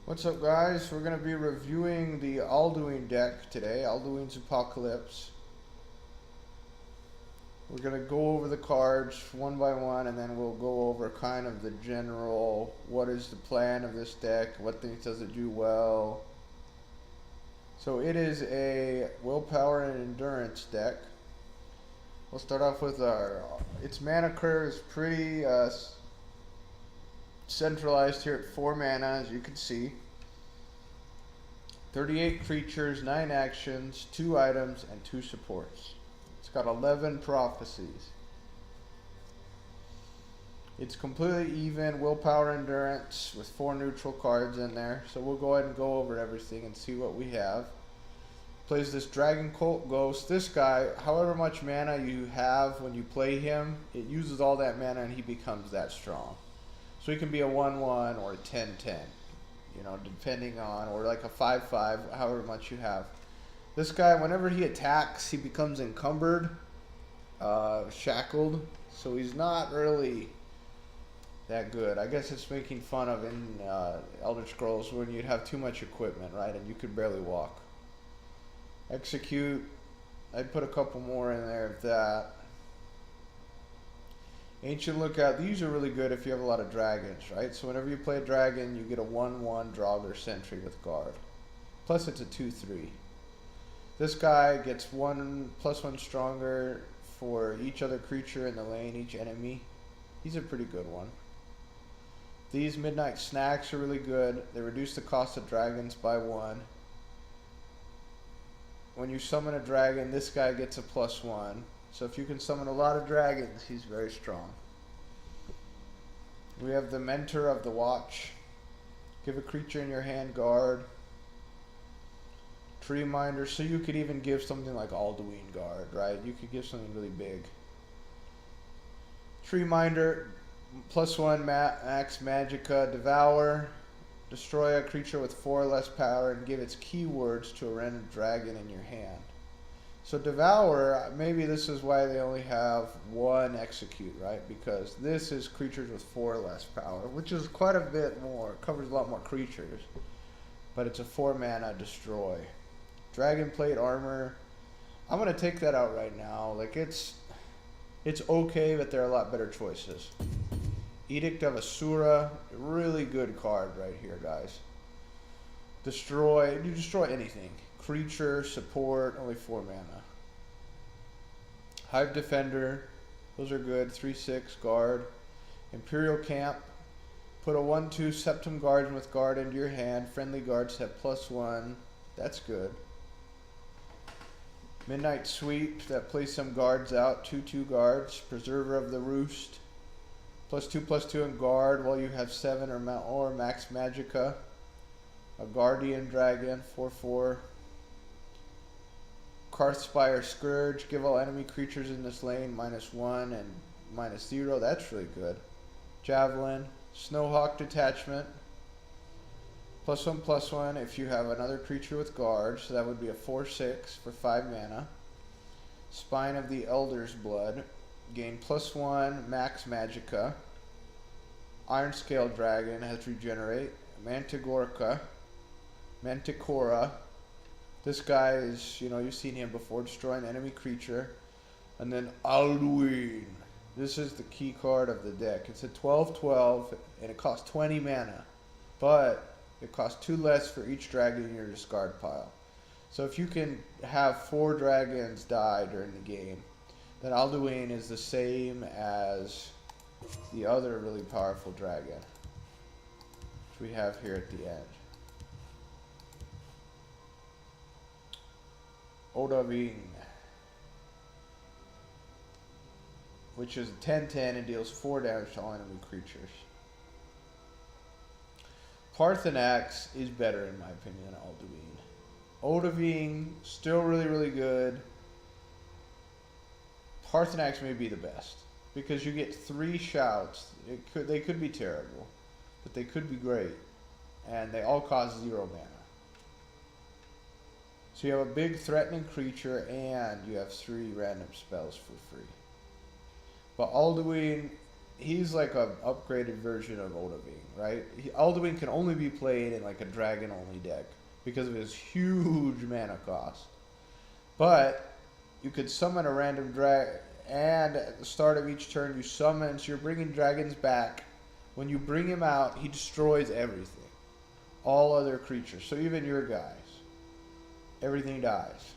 What's up, guys? We're going to be reviewing the Alduin deck today, Alduin's Apocalypse. We're going to go over the cards one by one, and then we'll go over kind of the general, what is the plan of this deck, what things does it do well. So it is a willpower and endurance deck. We'll start off with its mana curve is pretty centralized here at 4 mana, as you can see. 38 creatures, 9 actions, 2 items, and 2 supports. It's got 11 prophecies. It's completely even, willpower, endurance, with 4 neutral cards in there. So we'll go ahead and go over everything and see what we have. Plays this Dragon Cult Ghost. This guy, however much mana you have when you play him, it uses all that mana and he becomes that strong. So he can be a 1/1 or a 10/10. You know, depending on, or like a 5/5, however much you have. This guy, whenever he attacks, he becomes encumbered, shackled, so he's not really that good. I guess it's making fun of in Elder Scrolls when you'd have too much equipment, right, and you could barely walk. Execute, I'd put a couple more in there of that. Ancient Lookout, these are really good if you have a lot of dragons, right? So whenever you play a dragon, you get a 1/1 Draugr sentry with guard. Plus it's a 2/3. This guy gets 1+1 stronger for each other creature in the lane, each enemy. He's a pretty good one. These Midnight Snacks are really good. They reduce the cost of dragons by 1. When you summon a dragon, this guy gets a +1. So if you can summon a lot of dragons, he's very strong. We have the Mentor of the Watch. Give a creature in your hand guard. Tree Minder, so you could even give something like Alduin guard, right? You could give something really big. Tree Minder, +1 max magicka. Devour. Destroy a creature with 4 or less power and give its keywords to a random dragon in your hand. So Devour, maybe this is why they only have 1 execute, right? Because this is creatures with 4 or less power, which is quite a bit more. It covers a lot more creatures. But it's a 4 mana destroy. Dragon Plate Armor. I'm going to take that out right now. Like, it's okay, but there are a lot better choices. Edict of Asura. Really good card right here, guys. Destroy. You destroy anything. Creature, support, only 4 mana. Hive Defender, those are good. 3/6 guard. Imperial Camp, put a 1/2 Septum Guardian with guard into your hand. Friendly guards have +1. That's good. Midnight Sweep, that plays some guards out. 2/2 guards. Preserver of the Roost, +2/+2 in guard while you have 7 or max magicka. A Guardian Dragon, 4/4. Karthspire Scourge, give all enemy creatures in this lane -1 and -0. That's really good. Javelin. Snowhawk Detachment, +1/+1 if you have another creature with guard, so that would be a 4/6 for 5 mana. Spine of the Elder's Blood, gain +1 max magicka. Iron Scale Dragon has regenerate. Manticora. This guy is, you know, you've seen him before, destroy an enemy creature. And then Alduin. This is the key card of the deck. It's a 12/12 and it costs 20 mana. But it costs 2 less for each dragon in your discard pile. So if you can have 4 dragons die during the game, then Alduin is the same as the other really powerful dragon, which we have here at the end. Odaving, which is a 10/10 and deals 4 damage to all enemy creatures. Parthenax is better in my opinion than Alduin. Odaving, still really good. Parthenax may be the best because you get 3 shouts. They could be terrible, but they could be great, and they all cost 0 mana. So you have a big threatening creature and you have 3 random spells for free. But Alduin he's like a upgraded version of Odahviing, right? Alduin can only be played in like a dragon only deck because of his huge mana cost. But you could summon a random dragon, and at the start of each turn you summon, so you're bringing dragons back. When you bring him out, he destroys everything. All other creatures, so even your guys. Everything dies.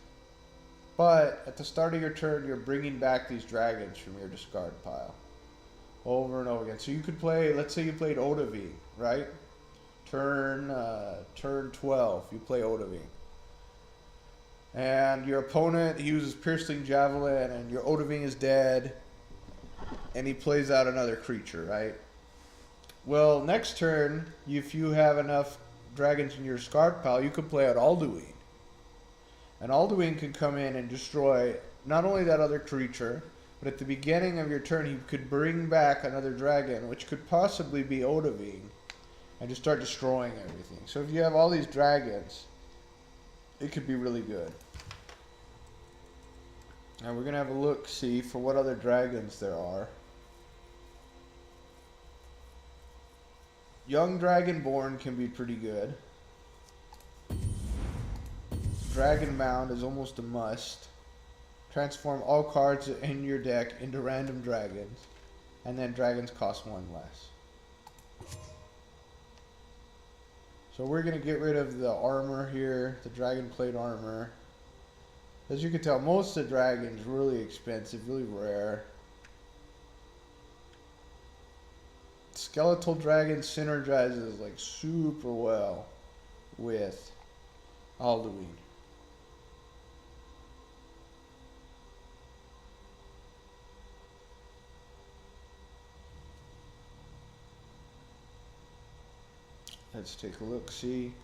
But at the start of your turn, you're bringing back these dragons from your discard pile. Over and over again. So you could play, let's say you played Odahviing, right? Turn 12, you play Odahviing. And your opponent, he uses Piercing Javelin, and your Odahviing is dead, and he plays out another creature, right? Well, next turn, if you have enough dragons in your discard pile, you could play out Alduin. And Alduin can come in and destroy not only that other creature, but at the beginning of your turn, he could bring back another dragon, which could possibly be Odahviing, and just start destroying everything. So if you have all these dragons, it could be really good. Now we're going to have a look, see, for what other dragons there are. Young Dragonborn can be pretty good. Dragon Mound is almost a must. Transform all cards in your deck into random dragons, and then dragons cost one less. So we're going to get rid of the armor here, the dragon plate armor. As you can tell, most of the dragons really expensive, really rare. Skeletal Dragon synergizes like super well with Alduin. Let's take a look, see.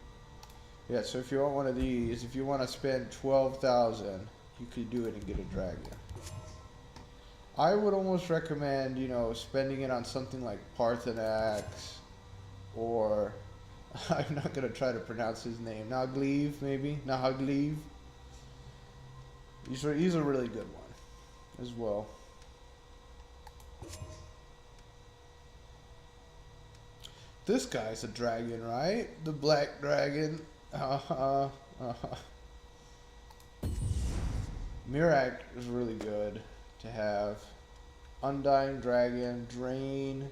Yeah, so if you want one of these, if you want to spend 12,000, you could do it and get a dragon. I would almost recommend, you know, spending it on something like Parthenax, or I'm not going to try to pronounce his name. Nagliv, maybe? Nahagliv. He's a really good one as well. This guy's a dragon, right? The black dragon. Mirak is really good to have. Undying Dragon, Drain.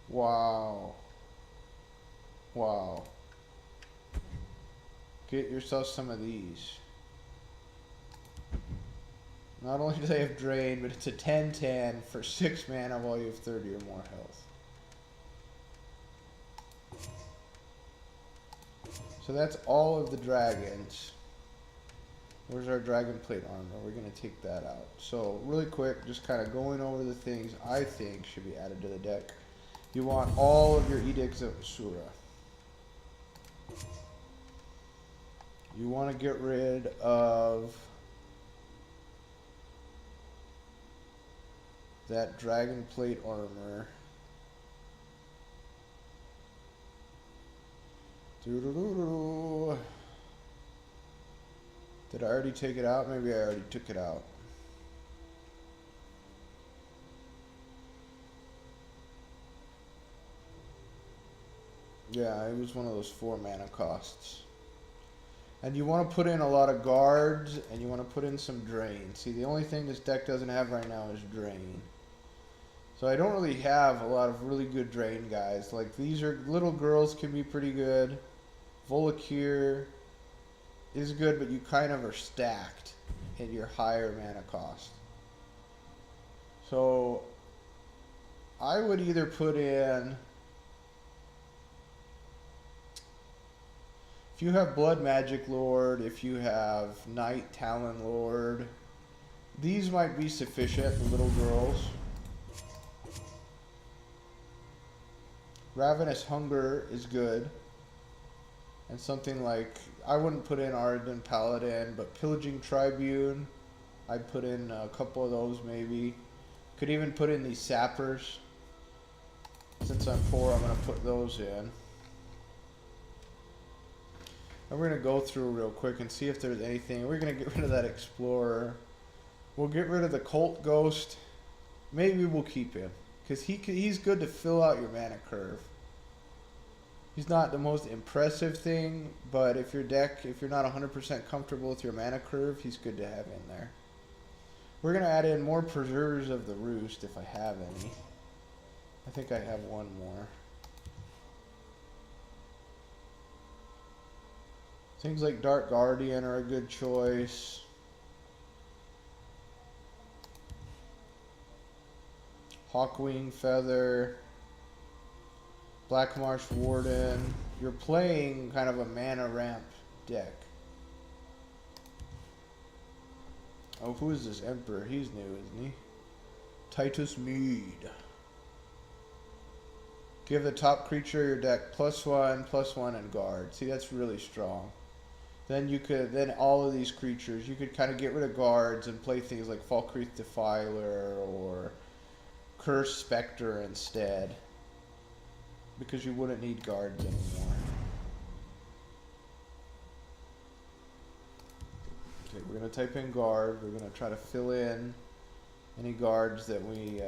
Wow. Wow. Get yourself some of these. Not only do they have Drain, but it's a 10/10 for 6 mana while you have 30 or more health. So that's all of the dragons. Where's our dragon plate armor? We're going to take that out. So really quick, just kind of going over the things I think should be added to the deck. You want all of your Edicts of Asura. You want to get rid of that dragon plate armor. Did I already take it out? Maybe I already took it out. Yeah, it was one of those 4 mana costs. And you want to put in a lot of guards, and you want to put in some drain. See, the only thing this deck doesn't have right now is drain. So I don't really have a lot of really good drain guys. Like, these are little girls can be pretty good. Volakir is good, but you kind of are stacked in your higher mana cost. So I would either put in, if you have Blood Magic Lord, if you have Night Talon Lord, these might be sufficient, the little girls. Ravenous Hunger is good. And something like, I wouldn't put in Ardent Paladin, but Pillaging Tribune, I'd put in a couple of those maybe. Could even put in these Sappers. Since I'm poor, I'm going to put those in. And we're going to go through real quick and see if there's anything. We're going to get rid of that Explorer. We'll get rid of the Cult Ghost. Maybe we'll keep him, because he's good to fill out your mana curve. He's not the most impressive thing, but if you're not 100% comfortable with your mana curve, he's good to have in there. We're going to add in more Preservers of the Roost if I have any. I think I have one more. Things like Dark Guardian are a good choice. Hawkwing Feather. Black Marsh Warden. You're playing kind of a mana ramp deck. Oh, who is this Emperor? He's new, isn't he? Titus Mead. Give the top creature of your deck +1/+1 and guard. See, that's really strong. Then all of these creatures, you could kind of get rid of guards and play things like Falkreath Defiler or Curse Spectre instead. Because you wouldn't need guards anymore. Okay, we're going to type in guard. We're going to try to fill in any guards that we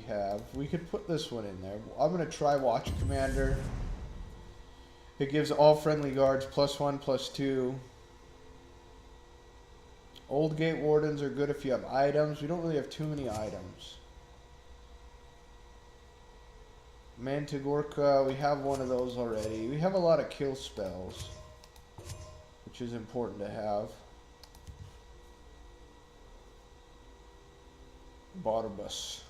have. We could put this one in there. I'm going to try Watch Commander. It gives all friendly guards +1/+2. Old Gate Wardens are good if you have items. We don't really have too many items. Mantagorka, we have one of those already. We have a lot of kill spells, which is important to have. Barbus.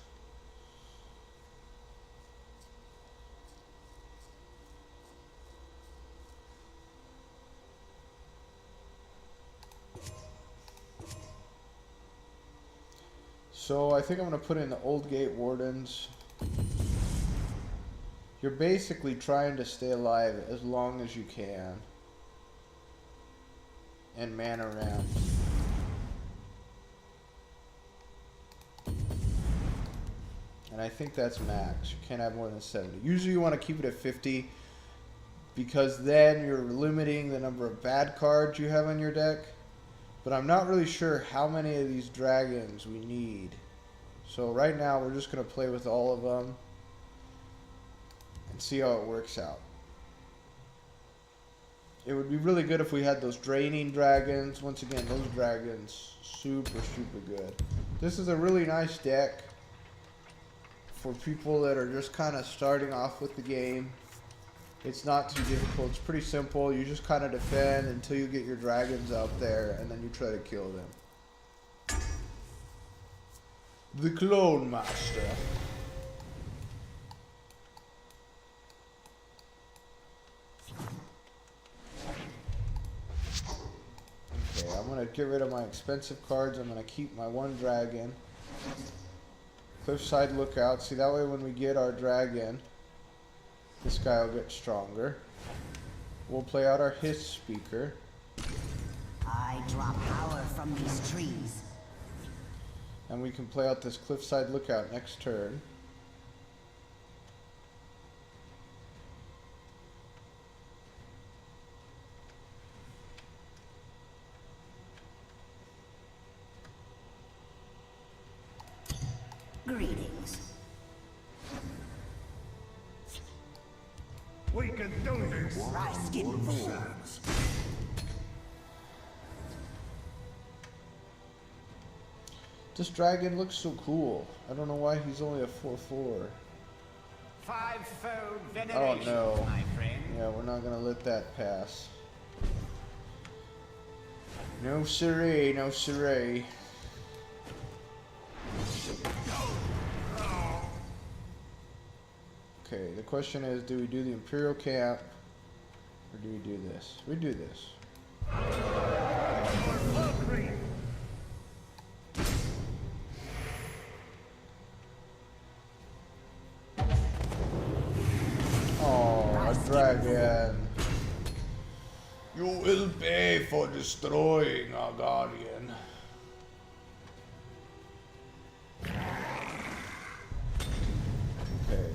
So I think I'm going to put in the Old Gate Wardens. You're basically trying to stay alive as long as you can. And mana ramp. And I think that's max. You can't have more than 70. Usually you want to keep it at 50 because then you're limiting the number of bad cards you have on your deck. But I'm not really sure how many of these dragons we need. So right now we're just going to play with all of them and see how it works out. It would be really good if we had those draining dragons. Once again, those dragons, super good. This is a really nice deck for people that are just kind of starting off with the game. It's not too difficult. It's pretty simple. You just kind of defend until you get your dragons out there, and then you try to kill them. The Clone Master. Okay, I'm going to get rid of my expensive cards. I'm going to keep my one dragon. Cliffside Lookout. See, that way when we get our dragon, this guy will get stronger. We'll play out our Hiss Speaker. I draw power from these trees. And we can play out this Cliffside Lookout next turn. Greetings. We can do this. Dry skin fool. This dragon looks so cool. I don't know why he's only a 4/4. Five-fold Oh veneration, no. my friend. Yeah, we're not gonna let that pass. No siree, no siree. Okay, the question is, do we do the Imperial Camp or do we do this? We do this. Oh, a dragon. You will pay for destroying our guardian. Okay.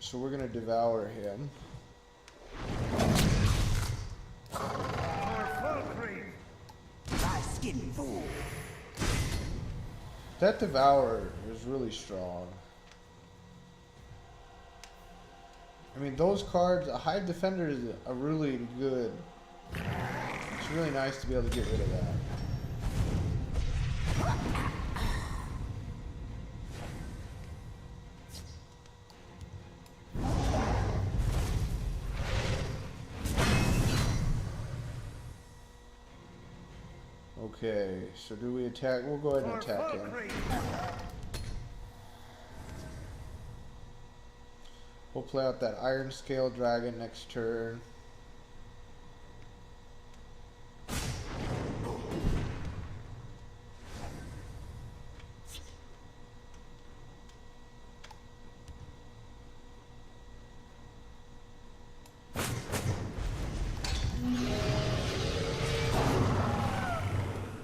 So we're gonna devour him. Dry skin fool. That Devourer is really strong. I mean, those cards, a Hive Defender is a really good. It's really nice to be able to get rid of that. Okay, so do we attack? We'll go ahead and attack him. We'll play out that Iron Scale Dragon next turn.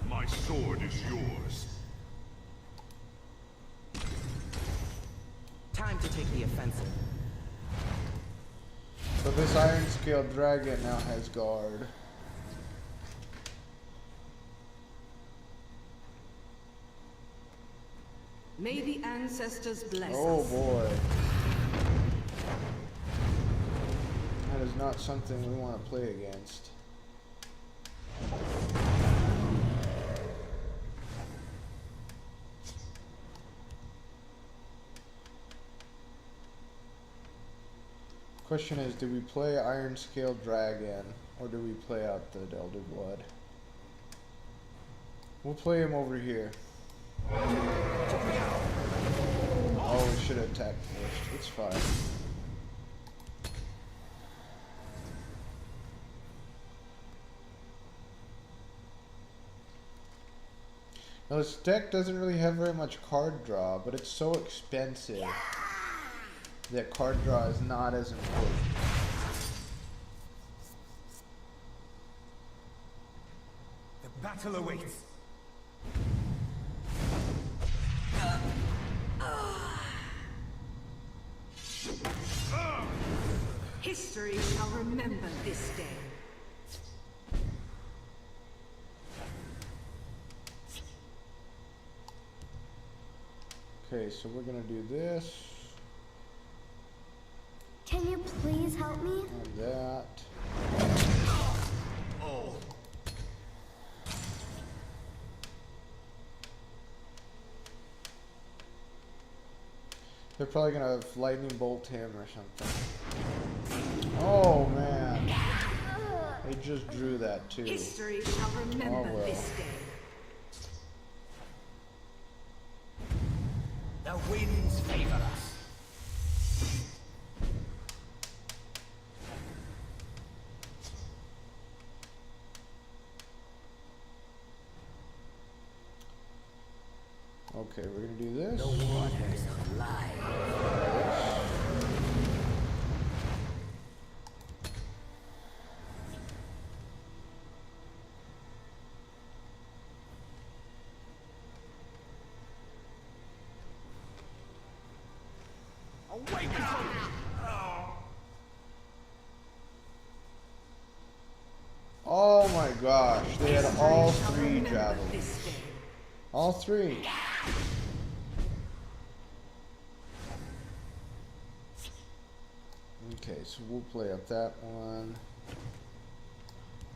My sword is yours. Time to take the offensive. So this Iron Scale Dragon now has guard. May the ancestors bless Oh us. boy. That is not something we want to play against. Question is, do we play Iron Scale Dragon or do we play out the Elder Blood? We'll play him over here. Oh, we should have attacked first. It's fine. Now this deck doesn't really have very much card draw, but it's so expensive that card draw is not as important. The battle awaits. History shall remember this day. Okay, so we're gonna do this Can you please help me? and that. Oh. They're probably gonna lightning bolt him or something. Oh man, they just drew that too. History shall remember Oh, well. this day. The winds favor us. Okay, we're gonna do this. The waters of life. Awaken! Oh my gosh, they had all History shall three remember javelins. this day. All three. Okay, so we'll play up that one.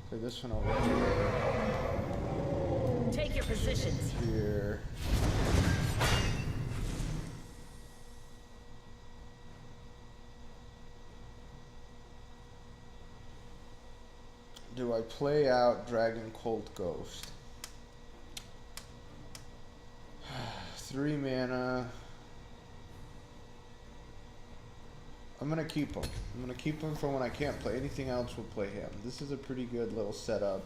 Play this one over Take your positions. here. Do I play out Dragon Colt Ghost? 3 mana. I'm gonna keep him. I'm gonna keep him for when I can't play anything else. We'll play him. This is a pretty good little setup.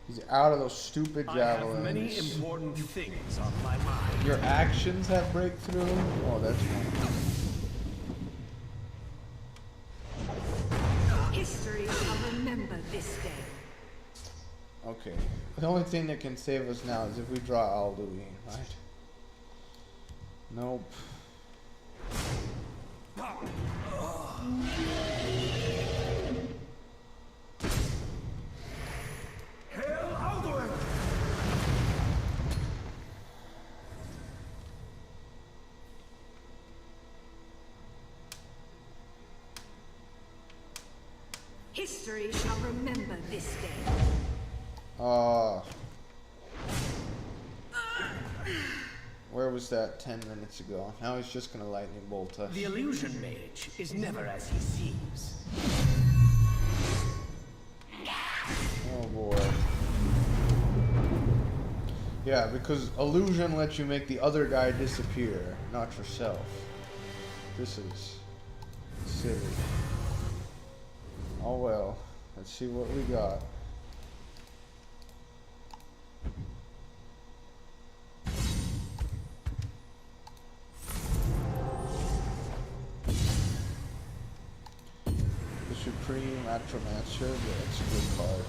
He's out of those stupid I have javelins. many important things on my mind. Your actions have breakthrough. Oh, that's fine. History shall remember this day. Okay. The only thing that can save us now is if we draw Alduin, right? Nope. Hail Alduin! History shall remember this day. Where was that 10 minutes ago? Now he's just gonna lightning bolt us. The illusion mage is never as he seems. Oh boy. Yeah, because illusion lets you make the other guy disappear, not yourself. This is silly. Oh well. Let's see what we got. The Supreme Atromancer, yeah, it's a good card.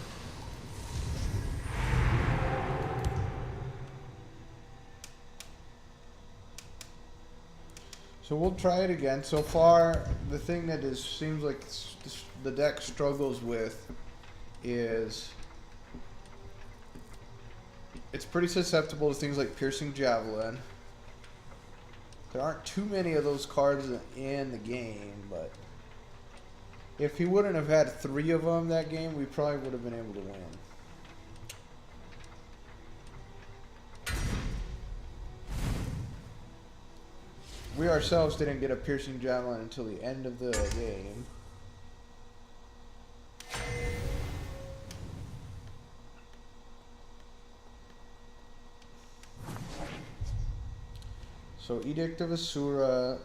So we'll try it again. So far, the thing that seems like the deck struggles with is it's pretty susceptible to things like Piercing Javelin. There aren't too many of those cards in the game, but if he wouldn't have had 3 of them that game, we probably would have been able to win. We ourselves didn't get a Piercing Javelin until the end of the game. So Edict of Asura,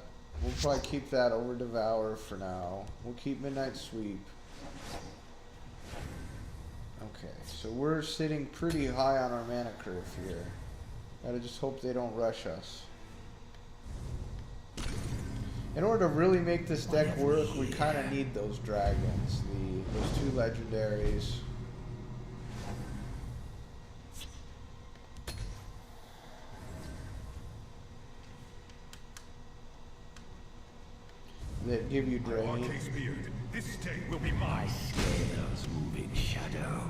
we'll probably keep that over Devour for now. We'll keep Midnight Sweep. Okay, so we're sitting pretty high on our mana curve here. Gotta just hope they don't rush us. In order to really make this deck work, we kind of need those dragons, those 2 legendaries. That give you drain. Arcane's beard. This day will be mine. Scales moving shadow.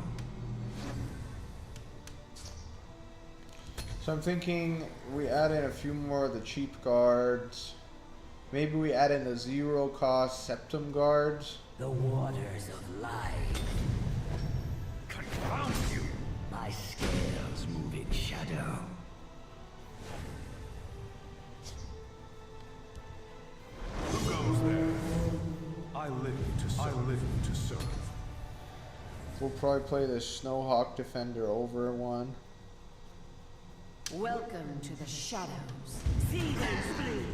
So I'm thinking we add in a few more of the cheap guards. Maybe we add in the 0 cost Septum guards. The waters of life. Confound you! My scales moving shadow. Who goes there? I live to serve. We'll probably play the Snowhawk Defender over one. Welcome to the shadows. See them flee.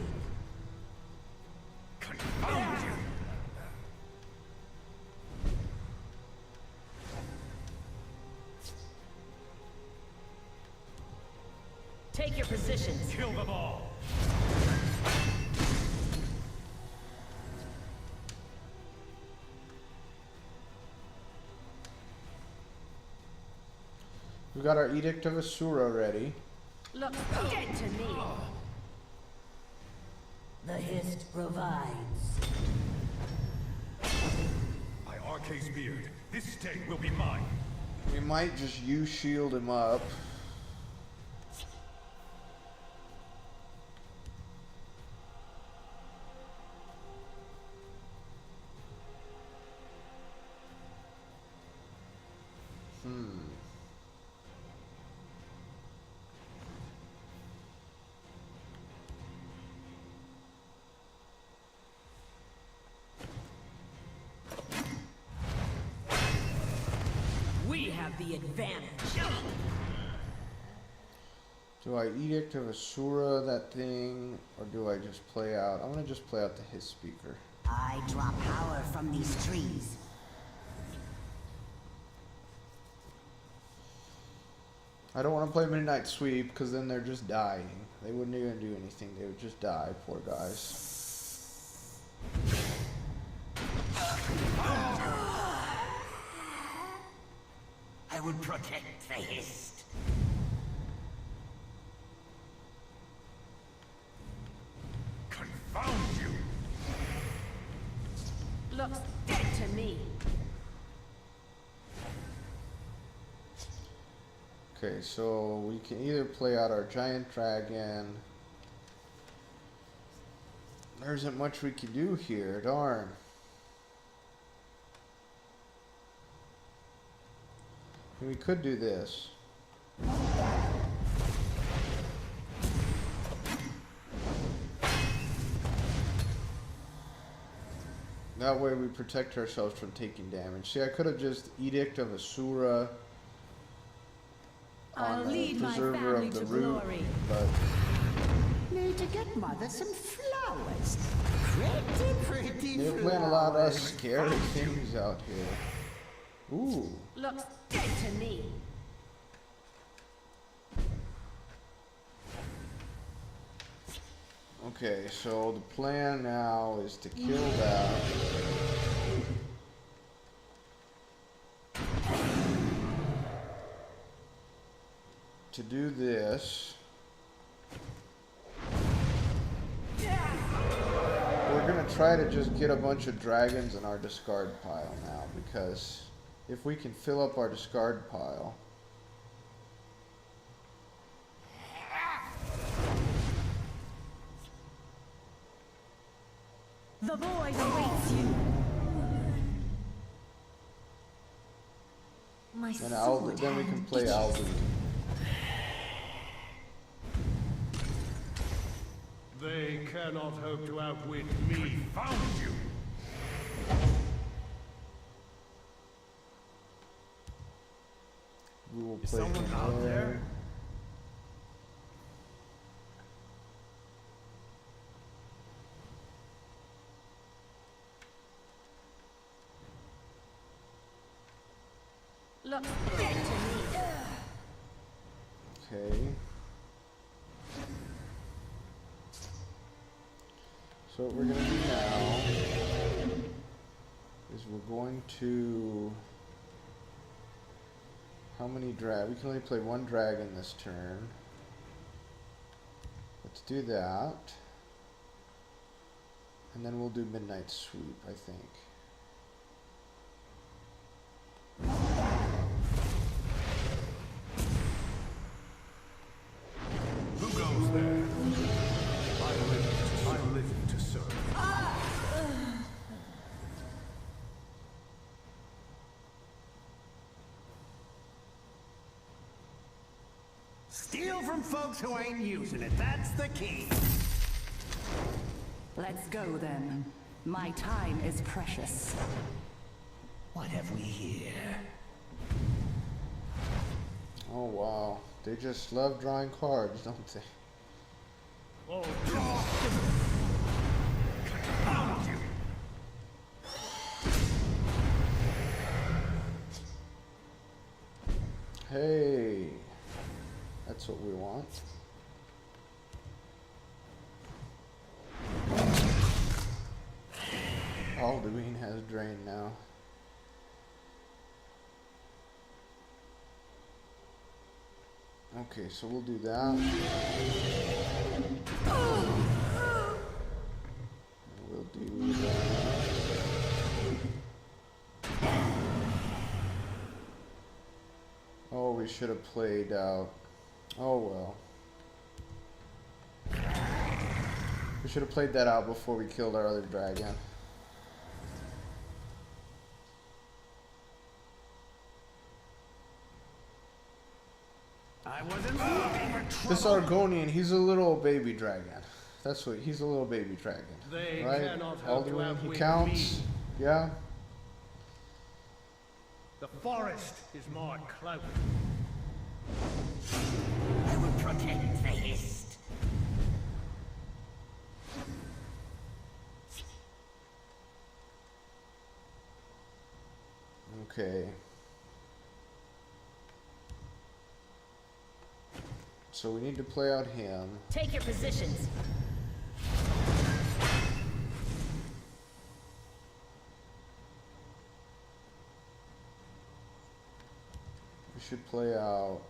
Confound you! Take your positions. Kill them all! We got our Edict of Asura ready. Look dead to me. The Hist provides. By Arcane's beard, this day will be mine. We might just use shield him up. We have the advantage. Do I Edict of Asura that thing, or do I just play out? I'm gonna just play out the His Speaker. I draw power from these trees. I don't want to play Midnight Sweep because then they're just dying. They wouldn't even do anything. They would just die, poor guys. I will protect the Hist. Confound you! Looks dead to me. Okay, so we can either play out our giant dragon. There isn't much we can do here, darn. We could do this. That way we protect ourselves from taking damage. See, I could have just Edict of Asura I'll on the lead my Preserver family of the to Root, glory. but Need to get Mother some flowers. Pretty they're playing a lot of scary things out here. Ooh. Looks dead to me. Okay, so the plan now is to kill that. To do this, we're gonna try to just get a bunch of dragons in our discard pile now, because if we can fill up our discard pile, The void awaits you. My then sword then we can hand play itches. Alduin. They cannot hope to outwit me. Found you. We will Is play someone him out there? Looks dead to me. Okay. So what we're gonna do now is we're going to, how many drag? We can only play one dragon this turn. Let's do that. And then we'll do Midnight Sweep, I think. Who goes there? I live to serve. Steal from folks who ain't using it. That's the key. Let's go then. My time is precious. What have we here? Oh wow, they just love drawing cards, don't they? Oh, Found you. Hey, that's what we want. Alduin has drain now. Okay, so we'll do that. We'll do that. Oh, we should have played out. Oh well. We should have played that out before we killed our other dragon. I wasn't looking for This trouble. Argonian, he's a little baby dragon. That's what, he's a little baby dragon. They Right? cannot hope to Alduin, he outwit counts. me. Yeah? The forest is my cloak. I will protect the hist. Okay. So we need to play out him. Take your positions. We should play out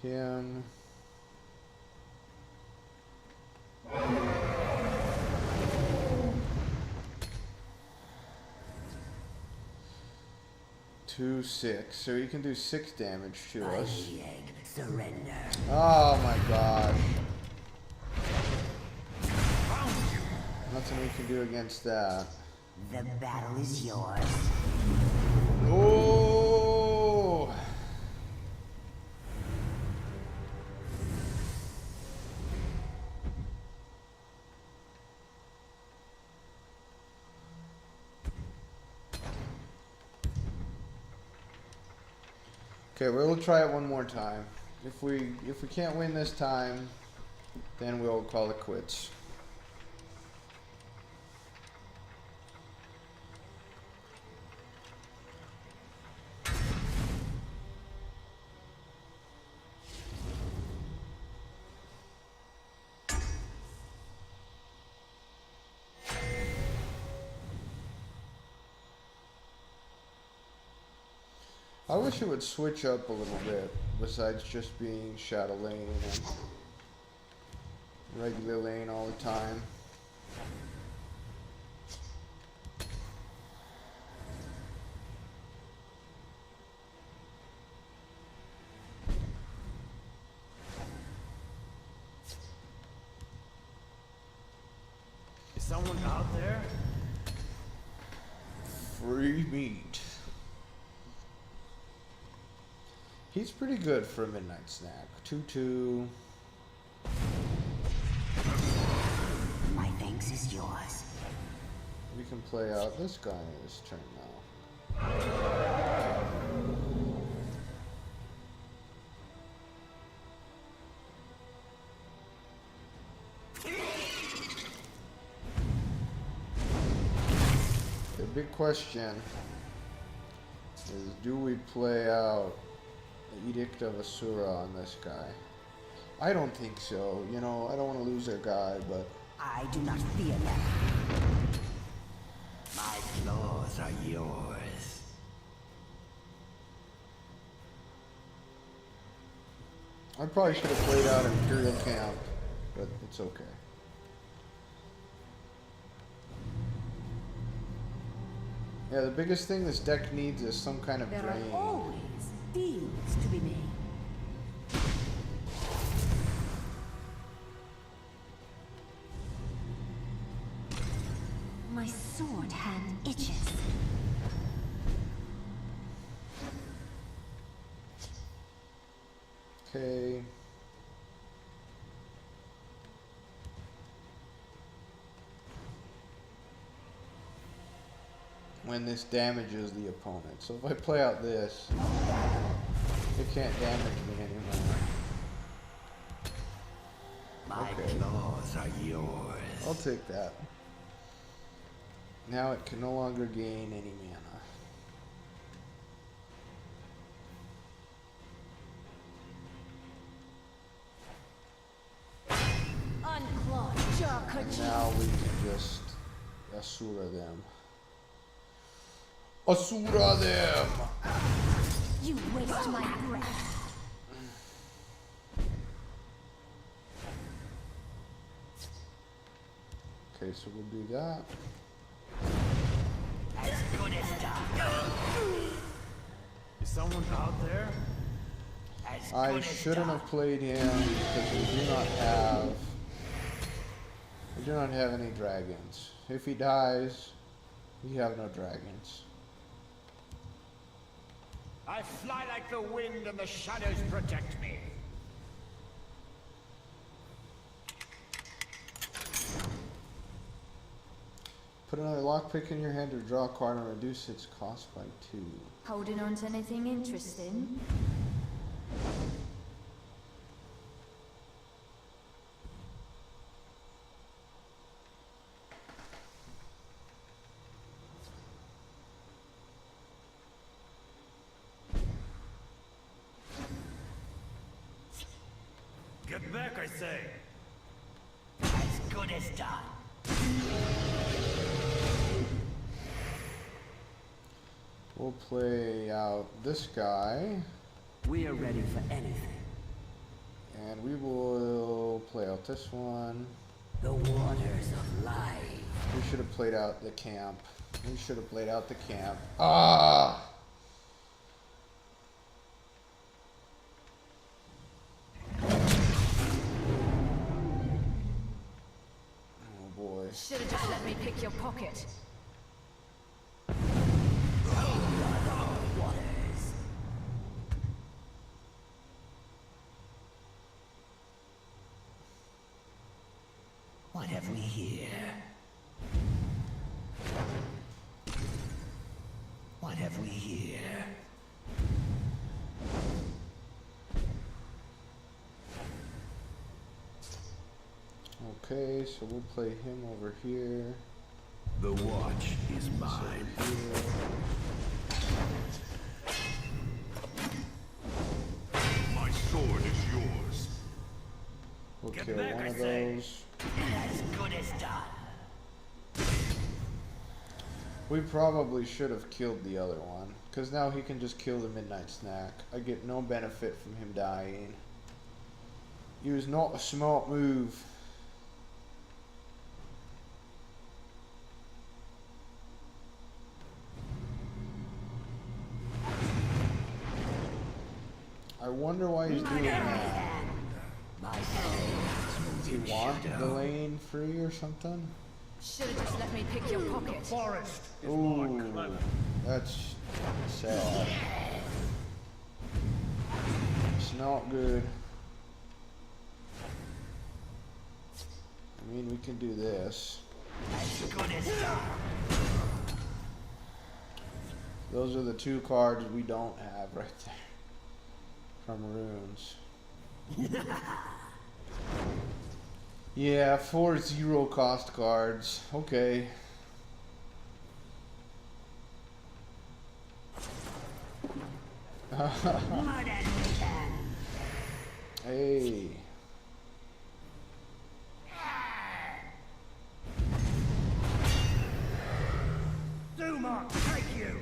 him. Two, 6. So he can do 6 damage to us. Egg, surrender. Oh my gosh. Found you. Nothing we can do against that. The battle is yours. Oh! Okay, we'll try it one more time. If we can't win this time, then we'll call it quits. I wish it would switch up a little bit, besides just being Shadow Lane and regular lane all the time. Is someone out there? Free meat. He's pretty good for a midnight snack. 2-2. My thanks is yours. We can play out this guy this turn now. The big question is, do we play out the Edict of Asura on this guy? I don't think so. You know, I don't want to lose our guy, but I do not fear them. My claws are yours. I probably should have played out Imperial Camp, but it's okay. Yeah, the biggest thing this deck needs is some kind of There drain. are always deals to be made. My sword hand itches. Okay. When this damages the opponent. So if I play out this, it can't damage me anymore. My Okay. claws are yours. I'll take that. Now it can no longer gain any mana. Unclawed And Jarkaji. now we can just Asura them. Asura them! You waste my breath. Okay, so we'll do that. As good as done. Is someone out there? As I good as shouldn't done. have played him because we do not have any dragons. If he dies, we have no dragons. I fly like the wind and the shadows protect me. Put another lockpick in your hand or draw a card and reduce its cost by 2. Holding on to anything interesting? Get back, I say. As good as done. We'll play out this guy, We are ready for anything. and we will play out this one. The waters of life. We should have played out the camp. We should have played out the camp. Ah! Oh boy. Should have just let me pick your pocket. Waters. What have we here? What have we here? Okay, so we'll play him over here. The watch is mine. My sword is yours. We'll Get kill back, one I of say. those. As good as done. We probably should have killed the other one, because now he can just kill the Midnight Snack. I get no benefit from him dying. It was not a smart move. I wonder why he's doing that. Does he want the lane free or something? Should've just let me pick your pocket. Forest is more Ooh, clever. that's sad. It's not good. I mean, we can do this. As good as done. Those are the two cards we don't have right there. From runes. Yeah, 4 0 cost cards. Okay. Hey. Duma, take you.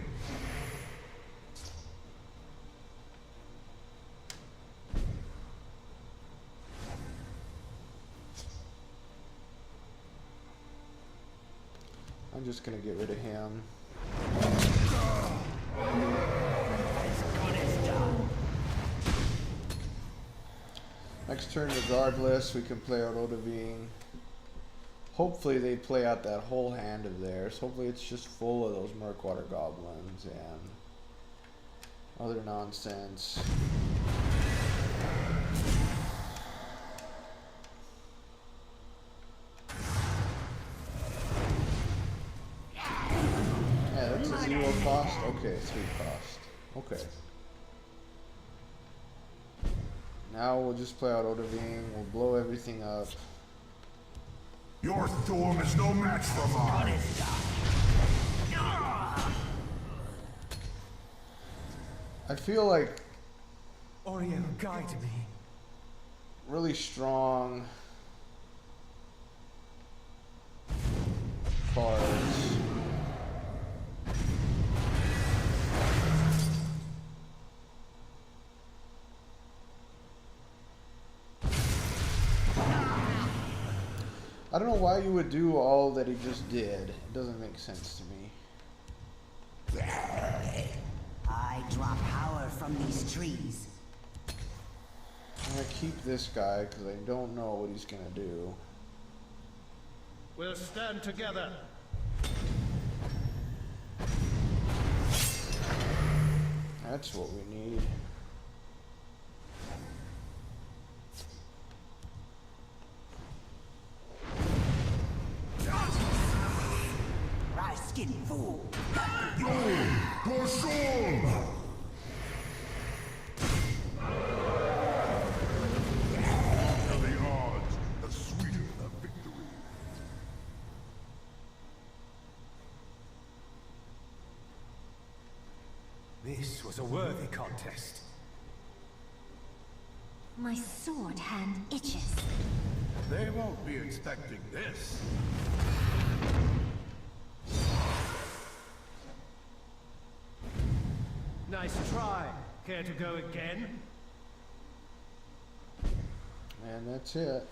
I'm just gonna get rid of him. Next turn, regardless, we can play out Odavine. Hopefully they play out that whole hand of theirs. Hopefully it's just full of those Murkwater Goblins and other nonsense. Yeah, that's a 0 cost? Okay, 3 cost. Okay. Now we'll just play out Odavine. We'll blow everything up. Your storm is no match for mine. I feel like Oreo, guide me. really strong cards. I don't know why you would do all that he just did. It doesn't make sense to me. I draw power from these trees. I'm gonna keep this guy because I don't know what he's gonna do. We'll stand together. That's what we need. Skin fool. The odds, the sweeter the victory. This was a worthy contest. My sword hand itches. They won't be expecting this. Nice try. Care to go again? And that's it.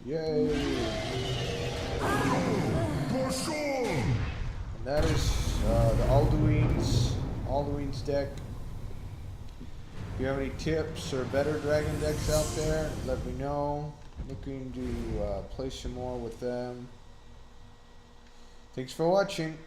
Yay! And that is the Alduin's deck. If you have any tips or better dragon decks out there, let me know. Looking to play some more with them. Thanks for watching.